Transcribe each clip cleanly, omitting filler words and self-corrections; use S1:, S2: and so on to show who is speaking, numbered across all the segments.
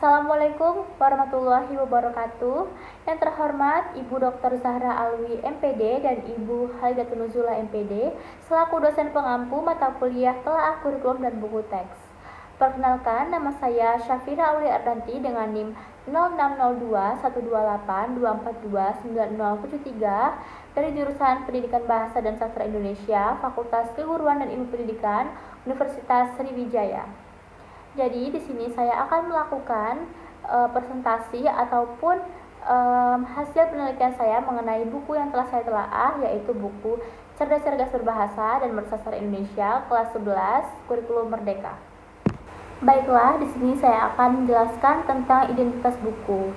S1: Assalamualaikum warahmatullahi wabarakatuh. Yang terhormat Ibu Dr. Zahra Alwi MPD dan Ibu Halidatun Nuzula MPD selaku dosen pengampu mata kuliah Telaah Kurikulum dan Buku Teks. Perkenalkan, nama saya Syafira Aulia Ardanti dengan NIM 0602-128-242-9073 dari jurusan Pendidikan Bahasa dan Sastra Indonesia, Fakultas Keguruan dan Ilmu Pendidikan, Universitas Sriwijaya. Jadi di sini saya akan melakukan presentasi ataupun hasil penelitian saya mengenai buku yang telah saya telaah, yaitu buku Cerdas-Cerdas Berbahasa dan Bersastra Indonesia kelas 11 Kurikulum Merdeka. Baiklah, di sini saya akan menjelaskan tentang identitas buku.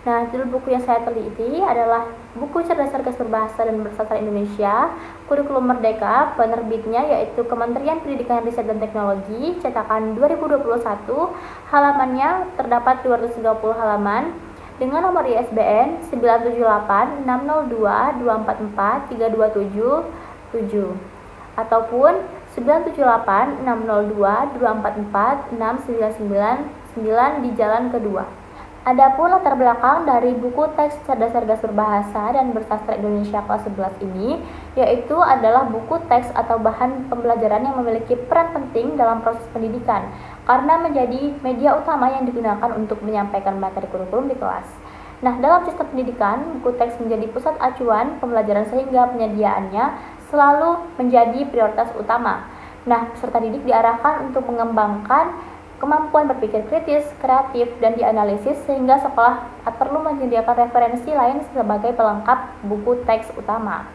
S1: Nah, judul buku yang saya teliti adalah buku Cerdas-Cerdas Berbahasa dan Bersastra Indonesia Kurikulum Merdeka. Penerbitnya yaitu Kementerian Pendidikan Riset dan Teknologi, cetakan 2021. Halamannya terdapat 230 halaman dengan nomor ISBN 978-602-244-327-7 ataupun 978-602-244-6999 di jalan kedua. Adapun latar belakang dari buku teks Cerdas-Cerdas Berbahasa dan Bersastra Indonesia kelas 11 ini, yaitu adalah buku teks atau bahan pembelajaran yang memiliki peran penting dalam proses pendidikan, karena menjadi media utama yang digunakan untuk menyampaikan materi kurikulum di kelas. Nah, dalam sistem pendidikan, buku teks menjadi pusat acuan pembelajaran sehingga penyediaannya selalu menjadi prioritas utama. Nah, peserta didik diarahkan untuk mengembangkan kemampuan berpikir kritis, kreatif, dan dianalisis sehingga sekolah perlu menyediakan referensi lain sebagai pelengkap buku teks utama.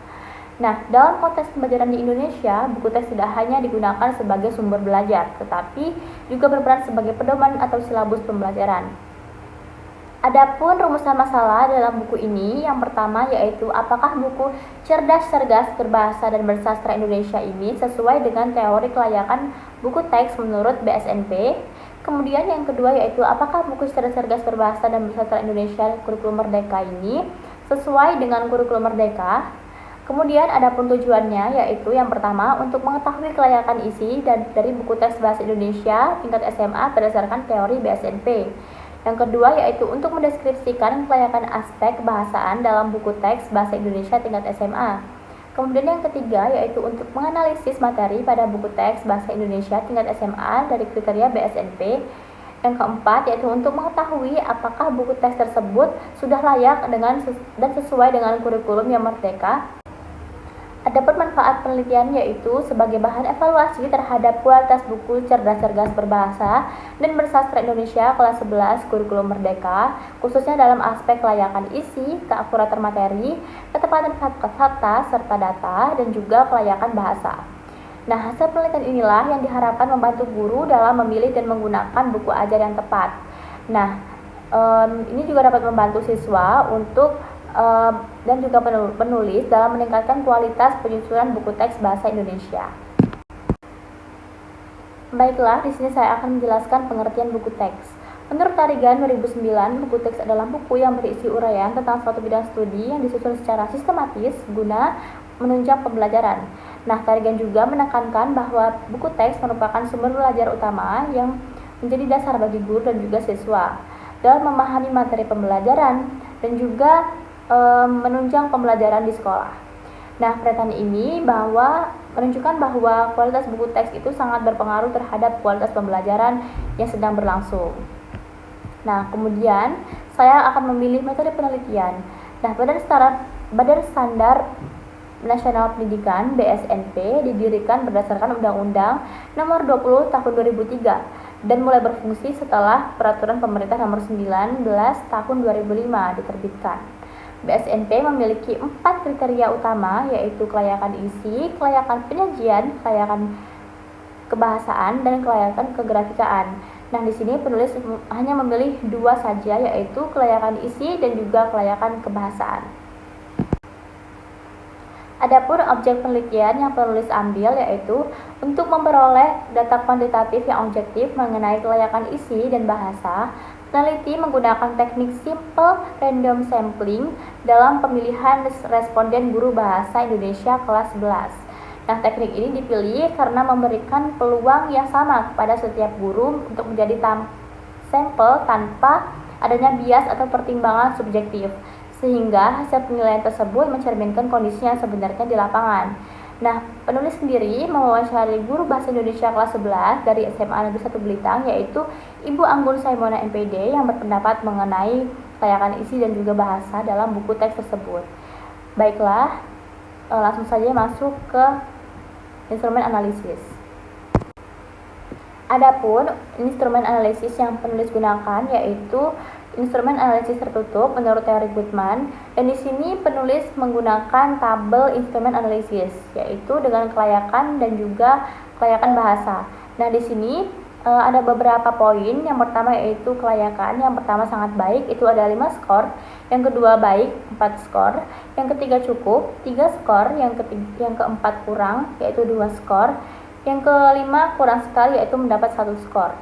S1: Nah, dalam konteks pembelajaran di Indonesia, buku teks tidak hanya digunakan sebagai sumber belajar, tetapi juga berperan sebagai pedoman atau silabus pembelajaran. Adapun rumusan masalah dalam buku ini, yang pertama yaitu apakah buku Cerdas-Cerdas Berbahasa dan Bersastra Indonesia ini sesuai dengan teori kelayakan buku teks menurut BSNP. Kemudian yang kedua yaitu apakah buku Cerdas-Cerdas Berbahasa dan Bersastra Indonesia Kurikulum Merdeka ini sesuai dengan kurikulum Merdeka. Kemudian adapun tujuannya yaitu yang pertama untuk mengetahui kelayakan isi dan dari buku teks bahasa Indonesia tingkat SMA berdasarkan teori BSNP. Yang kedua yaitu untuk mendeskripsikan kelayakan aspek kebahasaan dalam buku teks bahasa Indonesia tingkat SMA. Kemudian yang ketiga yaitu untuk menganalisis materi pada buku teks bahasa Indonesia tingkat SMA dari kriteria BSNP. Yang keempat yaitu untuk mengetahui apakah buku teks tersebut sudah layak dan sesuai dengan kurikulum yang merdeka. Adapun manfaat penelitian yaitu sebagai bahan evaluasi terhadap kualitas buku Cerdas-Cerdas Berbahasa dan Bersastra Indonesia kelas 11 Kurikulum Merdeka, khususnya dalam aspek kelayakan isi, keakuratan materi, ketepatan fakta serta data, dan juga kelayakan bahasa. Nah, hasil penelitian inilah yang diharapkan membantu guru dalam memilih dan menggunakan buku ajar yang tepat. Nah, ini juga dapat membantu siswa untuk dan juga penulis dalam meningkatkan kualitas penyusunan buku teks bahasa Indonesia. Baiklah, di sini saya akan menjelaskan pengertian buku teks. Menurut Tarigan 2009, buku teks adalah buku yang berisi uraian tentang suatu bidang studi yang disusun secara sistematis guna menunjang pembelajaran. Nah, Tarigan juga menekankan bahwa buku teks merupakan sumber belajar utama yang menjadi dasar bagi guru dan juga siswa dalam memahami materi pembelajaran dan juga menunjang pembelajaran di sekolah. Nah, pernyataan ini menunjukkan bahwa kualitas buku teks itu sangat berpengaruh terhadap kualitas pembelajaran yang sedang berlangsung. Nah, kemudian saya akan memilih metode penelitian. Nah, Badan Standar Nasional Pendidikan (BSNP) didirikan berdasarkan Undang-Undang Nomor 20 Tahun 2003 dan mulai berfungsi setelah Peraturan Pemerintah Nomor 19 Tahun 2005 diterbitkan. BSNP memiliki 4 kriteria utama, yaitu kelayakan isi, kelayakan penyajian, kelayakan kebahasaan, dan kelayakan kegrafikaan. Nah, di sini penulis hanya memilih 2 saja, yaitu kelayakan isi dan juga kelayakan kebahasaan. Adapun objek penelitian yang penulis ambil yaitu untuk memperoleh data kuantitatif yang objektif mengenai kelayakan isi dan bahasa. Peneliti menggunakan teknik simple random sampling dalam pemilihan responden guru bahasa Indonesia kelas 11. Nah, teknik ini dipilih karena memberikan peluang yang sama kepada setiap guru untuk menjadi sampel tanpa adanya bias atau pertimbangan subjektif, sehingga hasil penilaian tersebut mencerminkan kondisi yang sebenarnya di lapangan. Nah, penulis sendiri mewawancari guru bahasa Indonesia kelas 11 dari SMA Negeri 1 Belitang, yaitu Ibu Anggun Saimona MPD, yang berpendapat mengenai kelayakan isi dan juga bahasa dalam buku teks tersebut. Baiklah, langsung saja masuk ke instrumen analisis. Adapun instrumen analisis yang penulis gunakan yaitu instrumen analisis tertutup menurut teori Goodman, dan di sini penulis menggunakan tabel instrumen analisis, yaitu dengan kelayakan dan juga kelayakan bahasa. Nah, di sini ada beberapa poin. Yang pertama yaitu kelayakan. Yang pertama sangat baik, itu ada 5 skor. Yang kedua baik, 4 skor. Yang ketiga cukup, 3 skor. Yang keempat kurang, yaitu 2 skor. Yang kelima kurang sekali, yaitu mendapat 1 skor.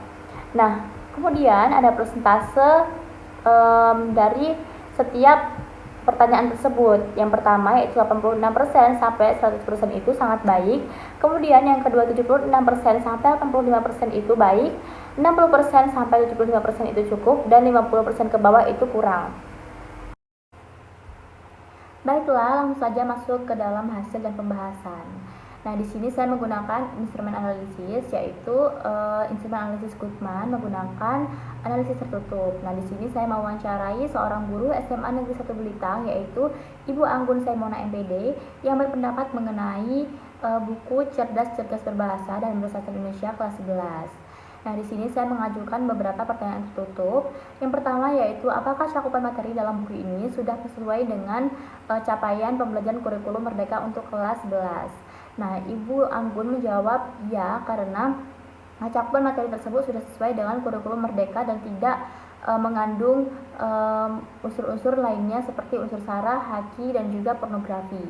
S1: Nah, kemudian ada persentase dari setiap pertanyaan tersebut. Yang pertama yaitu 86% sampai 100% itu sangat baik. Kemudian yang kedua 76% sampai 85% itu baik, 60% sampai 75% itu cukup, dan 50% ke bawah itu kurang. Baiklah, langsung saja masuk ke dalam hasil dan pembahasan. Nah, di sini saya menggunakan instrumen analisis, yaitu instrumen analisis Goodman menggunakan analisis tertutup. Nah, di sini saya mewawancarai seorang guru SMA Negeri 1 Belitang, yaitu Ibu Anggun Saimona MPD, yang berpendapat mengenai buku Cerdas Berbahasa dan Bersastra Indonesia kelas 11. Nah, di sini saya mengajukan beberapa pertanyaan tertutup. Yang pertama yaitu, apakah cakupan materi dalam buku ini sudah sesuai dengan capaian pembelajaran kurikulum Merdeka untuk kelas 11? Nah, Ibu Anggun menjawab ya, karena cakupan materi tersebut sudah sesuai dengan kurikulum Merdeka dan tidak mengandung unsur-unsur lainnya seperti unsur sara, haki, dan juga pornografi.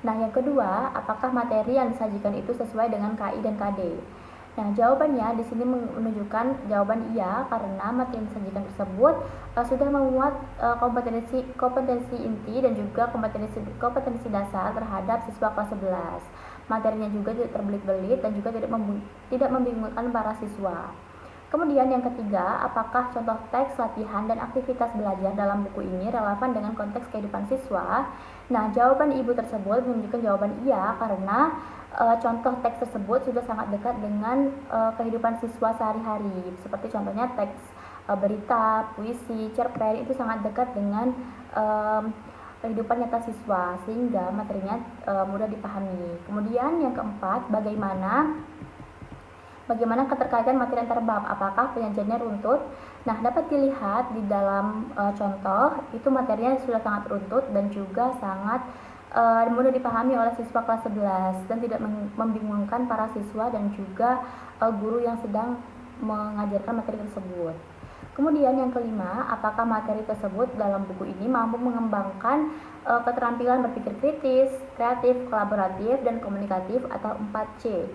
S1: Nah, yang kedua, apakah materi yang disajikan itu sesuai dengan KI dan KD? Nah, jawabannya di sini menunjukkan jawaban iya, karena materi yang disajikan tersebut sudah memuat kompetensi inti dan juga kompetensi dasar terhadap siswa kelas 11. Materinya juga tidak terbelit-belit dan juga tidak membingungkan para siswa. Kemudian yang ketiga, apakah contoh teks, latihan, dan aktivitas belajar dalam buku ini relevan dengan konteks kehidupan siswa? Nah, jawaban ibu tersebut menunjukkan jawaban iya, karena contoh teks tersebut sudah sangat dekat dengan kehidupan siswa sehari-hari. Seperti contohnya teks berita, puisi, cerpen, itu sangat dekat dengan kehidupan nyata siswa, sehingga materinya mudah dipahami. Kemudian yang keempat, bagaimana keterkaitan materi antar bab? Apakah penyajiannya runtut? Nah, dapat dilihat di dalam contoh itu materinya sudah sangat runtut dan juga sangat mudah dipahami oleh siswa kelas 11 dan tidak membingungkan para siswa dan juga guru yang sedang mengajarkan materi tersebut. Kemudian yang kelima, apakah materi tersebut dalam buku ini mampu mengembangkan keterampilan berpikir kritis, kreatif, kolaboratif, dan komunikatif atau 4C.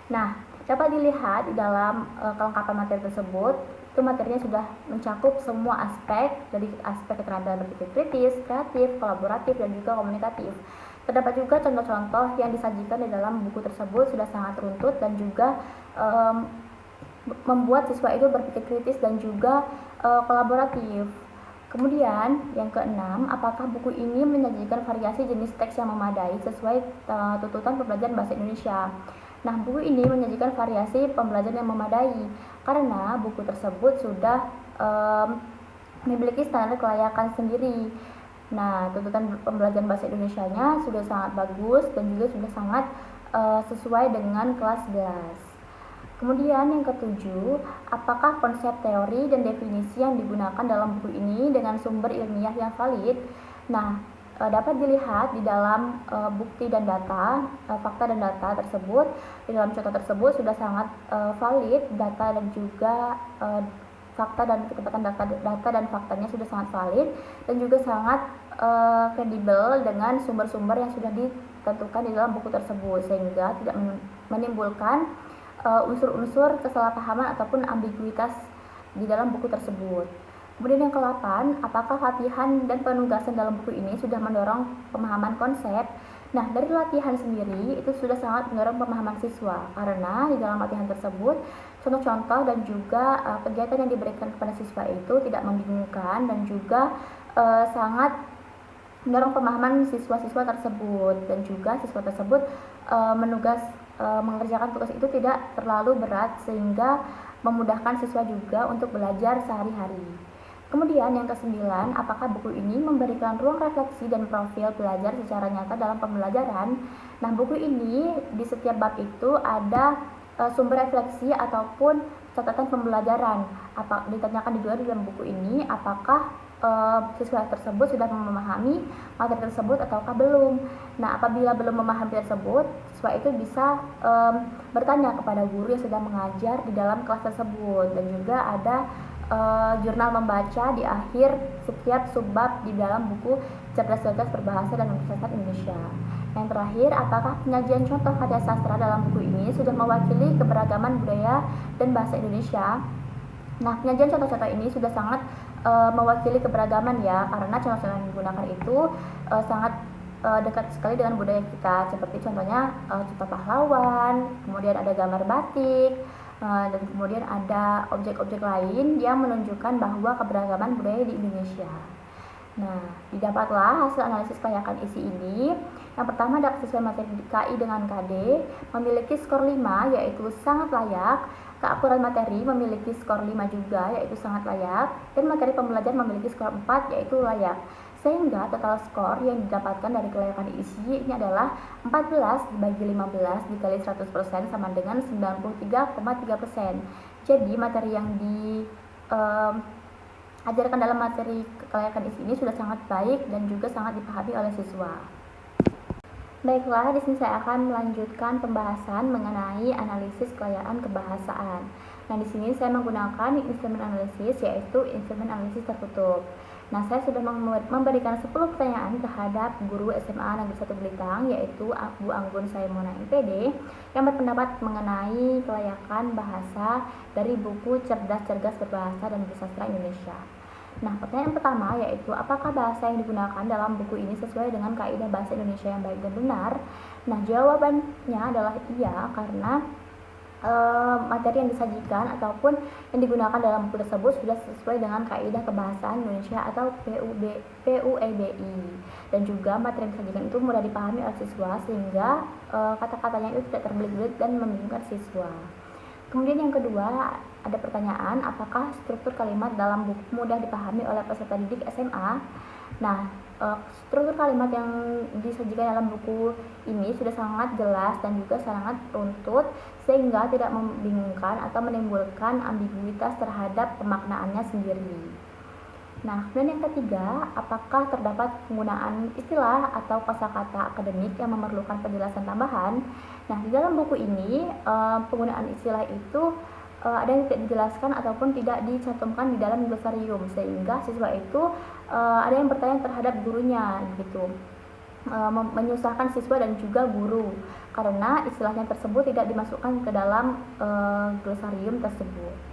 S1: Nah, dapat dilihat di dalam kelengkapan materi tersebut, itu materinya sudah mencakup semua aspek, dari aspek keterampilan berpikir kritis, kreatif, kolaboratif, dan juga komunikatif. Terdapat juga contoh-contoh yang disajikan di dalam buku tersebut sudah sangat runtut dan juga membuat siswa itu berpikir kritis dan juga kolaboratif. Kemudian yang keenam, apakah buku ini menyajikan variasi jenis teks yang memadai sesuai tuntutan pembelajaran bahasa Indonesia? Nah, buku ini menyajikan variasi pembelajaran yang memadai karena buku tersebut sudah memiliki standar kelayakan sendiri. Nah, tuntutan pembelajaran bahasa Indonesianya sudah sangat bagus dan juga sudah sangat sesuai dengan kelas 11. Kemudian yang ketujuh, apakah konsep teori dan definisi yang digunakan dalam buku ini dengan sumber ilmiah yang valid? Nah, dapat dilihat di dalam bukti dan data, fakta dan data tersebut. Di dalam contoh tersebut sudah sangat valid, data dan juga fakta dan ketepatan data dan faktanya sudah sangat valid dan juga sangat kredibel dengan sumber-sumber yang sudah ditentukan di dalam buku tersebut, sehingga tidak menimbulkan unsur-unsur kesalahpahaman ataupun ambiguitas di dalam buku tersebut. Kemudian yang ke-8, apakah latihan dan penugasan dalam buku ini sudah mendorong pemahaman konsep? Nah, dari latihan sendiri itu sudah sangat mendorong pemahaman siswa, karena di dalam latihan tersebut contoh-contoh dan juga kegiatan yang diberikan kepada siswa itu tidak membingungkan dan juga sangat mendorong pemahaman siswa-siswa tersebut, dan juga siswa tersebut mengerjakan tugas itu tidak terlalu berat sehingga memudahkan siswa juga untuk belajar sehari-hari. Kemudian yang kesembilan, apakah buku ini memberikan ruang refleksi dan profil belajar secara nyata dalam pembelajaran? Nah, buku ini di setiap bab itu ada sumber refleksi ataupun catatan pembelajaran. Ditanyakan juga di dalam buku ini apakah siswa tersebut sudah memahami materi tersebut ataukah belum. Nah, apabila belum memahami tersebut, siswa itu bisa bertanya kepada guru yang sedang mengajar di dalam kelas tersebut, dan juga ada jurnal membaca di akhir setiap subbab di dalam buku Cerdas-Cerdas Berbahasa dan Berbahasa Indonesia. Yang terakhir, apakah penyajian contoh karya sastra dalam buku ini sudah mewakili keberagaman budaya dan bahasa Indonesia? Nah, penyajian contoh-contoh ini sudah sangat mewakili keberagaman ya, karena contoh-contoh yang digunakan itu sangat dekat sekali dengan budaya kita, seperti contohnya contoh pahlawan, kemudian ada gambar batik, dan kemudian ada objek-objek lain yang menunjukkan bahwa keberagaman budaya di Indonesia. Nah, didapatlah hasil analisis kelayakan isi ini. Yang pertama, ada kesesuaian materi KI dengan KD memiliki skor 5, yaitu sangat layak. Keakuran materi memiliki skor 5 juga, yaitu sangat layak. Dan materi pembelajaran memiliki skor 4, yaitu layak. Sehingga total skor yang didapatkan dari kelayakan isi ini adalah 14 dibagi 15 dikali 100% sama dengan 93,3%. Jadi materi yang diajarkan dalam materi kelayakan isi ini sudah sangat baik dan juga sangat dipahami oleh siswa. Baiklah, di sini saya akan melanjutkan pembahasan mengenai analisis kelayakan kebahasaan. Nah, di sini saya menggunakan instrumen analisis, yaitu instrumen analisis tertutup. Nah, saya sudah memberikan 10 pertanyaan terhadap guru SMA Negeri 1 Belitang, yaitu Bu Anggun Saimona MPD, yang berpendapat mengenai kelayakan bahasa dari buku Cerdas-Cerdas Berbahasa dan Bersastra Indonesia. Nah, pertanyaan pertama yaitu apakah bahasa yang digunakan dalam buku ini sesuai dengan kaidah bahasa Indonesia yang baik dan benar? Nah, jawabannya adalah iya, karena materi yang disajikan ataupun yang digunakan dalam buku tersebut sudah sesuai dengan kaidah kebahasaan Indonesia atau PUEBI, dan juga materi yang disajikan itu mudah dipahami oleh siswa sehingga kata-katanya itu tidak terbelit-belit dan membingungkan siswa. Kemudian yang kedua, ada pertanyaan apakah struktur kalimat dalam buku mudah dipahami oleh peserta didik SMA? Nah, struktur kalimat yang disajikan dalam buku ini sudah sangat jelas dan juga sangat runtut sehingga tidak membingungkan atau menimbulkan ambiguitas terhadap pemaknaannya sendiri. Nah, kemudian yang ketiga, apakah terdapat penggunaan istilah atau kosakata akademik yang memerlukan penjelasan tambahan? Nah, di dalam buku ini penggunaan istilah itu ada yang tidak dijelaskan ataupun tidak dicantumkan di dalam glosarium, sehingga siswa itu ada yang bertanya terhadap gurunya gitu, menyusahkan siswa dan juga guru karena istilahnya tersebut tidak dimasukkan ke dalam glosarium tersebut.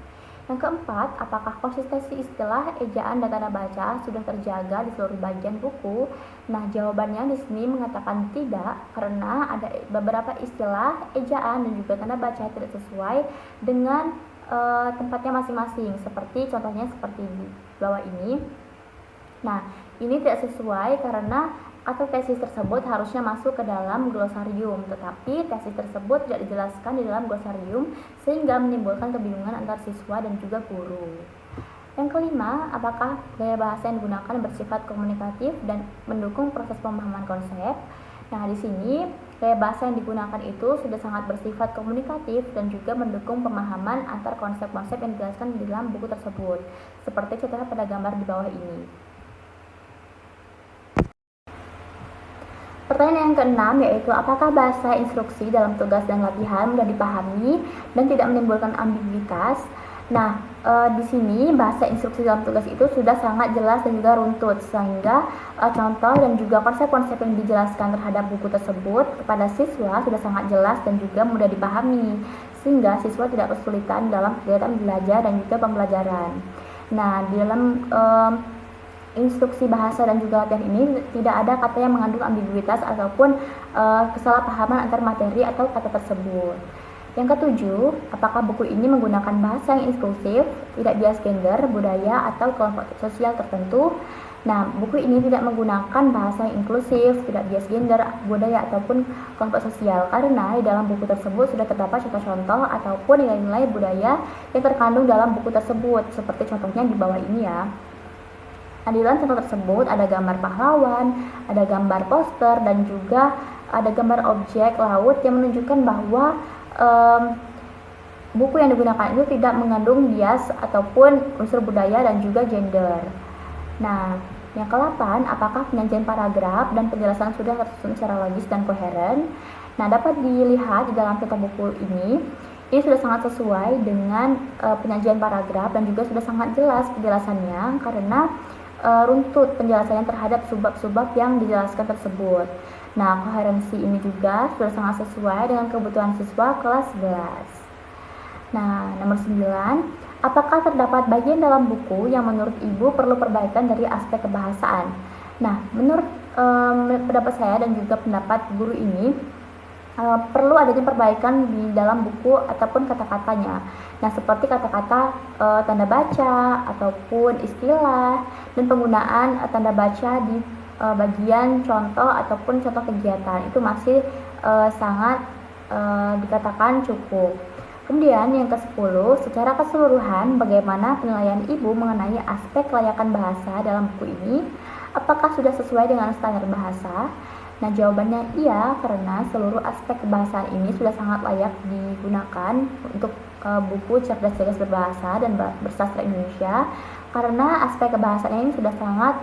S1: Yang keempat, apakah konsistensi istilah, ejaan, dan tanda baca sudah terjaga di seluruh bagian buku? Nah, jawabannya di sini mengatakan tidak, karena ada beberapa istilah, ejaan, dan juga tanda baca tidak sesuai dengan tempatnya masing-masing. Contohnya seperti di bawah ini. Nah, ini tidak sesuai karena atau tesis tersebut harusnya masuk ke dalam glosarium, tetapi tesis tersebut tidak dijelaskan di dalam glosarium sehingga menimbulkan kebingungan antar siswa dan juga guru. Yang kelima, apakah gaya bahasa yang digunakan bersifat komunikatif dan mendukung proses pemahaman konsep? Nah, di sini gaya bahasa yang digunakan itu sudah sangat bersifat komunikatif dan juga mendukung pemahaman antar konsep-konsep yang dijelaskan di dalam buku tersebut, seperti contohnya pada gambar di bawah ini. Pertanyaan yang keenam yaitu apakah bahasa instruksi dalam tugas dan latihan mudah dipahami dan tidak menimbulkan ambiguitas? Nah, di sini bahasa instruksi dalam tugas itu sudah sangat jelas dan juga runtut, sehingga contoh dan juga konsep-konsep yang dijelaskan terhadap buku tersebut kepada siswa sudah sangat jelas dan juga mudah dipahami, sehingga siswa tidak kesulitan dalam kegiatan belajar dan juga pembelajaran. Nah, di dalam instruksi bahasa dan juga latihan ini tidak ada kata yang mengandung ambiguitas ataupun kesalahpahaman antar materi atau kata tersebut. Yang ketujuh, apakah buku ini menggunakan bahasa yang inklusif, tidak bias gender, budaya, atau kelompok sosial tertentu? Nah, buku ini tidak menggunakan bahasa yang inklusif, tidak bias gender, budaya, ataupun kelompok sosial, karena di dalam buku tersebut sudah terdapat contoh-contoh ataupun nilai-nilai budaya yang terkandung dalam buku tersebut, seperti contohnya di bawah ini ya. Nah, di dalam contoh tersebut ada gambar pahlawan, ada gambar poster, dan juga ada gambar objek laut yang menunjukkan bahwa buku yang digunakan itu tidak mengandung bias ataupun unsur budaya dan juga gender. Nah, yang ke-8, apakah penyajian paragraf dan penjelasan sudah tersusun secara logis dan koheren? Nah, dapat dilihat di dalam kitab buku ini sudah sangat sesuai dengan penyajian paragraf dan juga sudah sangat jelas penjelasannya karena runtut penjelasannya terhadap subbab-subbab yang dijelaskan tersebut. Nah, koherensi ini juga sudah sangat sesuai dengan kebutuhan siswa kelas 11. Nah, nomor 9, apakah terdapat bagian dalam buku yang menurut Ibu perlu perbaikan dari aspek kebahasaan? Nah, menurut pendapat saya dan juga pendapat guru ini, perlu adanya perbaikan di dalam buku ataupun kata-katanya. Nah, seperti kata-kata tanda baca ataupun istilah dan penggunaan tanda baca di bagian contoh ataupun contoh kegiatan itu masih sangat dikatakan cukup. Kemudian yang ke-10, secara keseluruhan bagaimana penilaian Ibu mengenai aspek kelayakan bahasa dalam buku ini? Apakah sudah sesuai dengan standar bahasa? Nah, jawabannya iya, karena seluruh aspek kebahasaan ini sudah sangat layak digunakan untuk buku cerdas-cerdas berbahasa dan bersastra Indonesia, karena aspek kebahasaan ini sudah sangat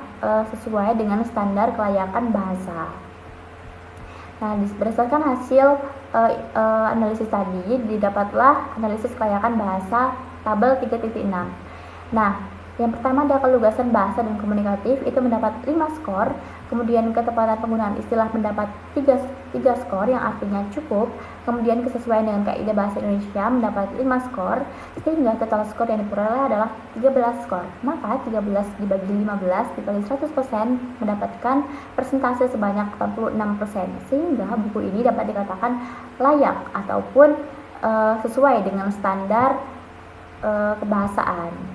S1: sesuai dengan standar kelayakan bahasa. Nah, berdasarkan hasil analisis tadi, didapatlah analisis kelayakan bahasa tabel 3.6. Nah, yang pertama adalah kelugasan bahasa dan komunikatif, itu mendapat 5 skor. Kemudian ketepatan penggunaan istilah mendapat 3 skor yang artinya cukup. Kemudian kesesuaian dengan kaidah bahasa Indonesia mendapat 5 skor, sehingga total skor yang diperoleh adalah 13 skor. Maka 13 dibagi 15 dikali 100% mendapatkan persentase sebanyak 86%, sehingga buku ini dapat dikatakan layak ataupun sesuai dengan standar kebahasaan.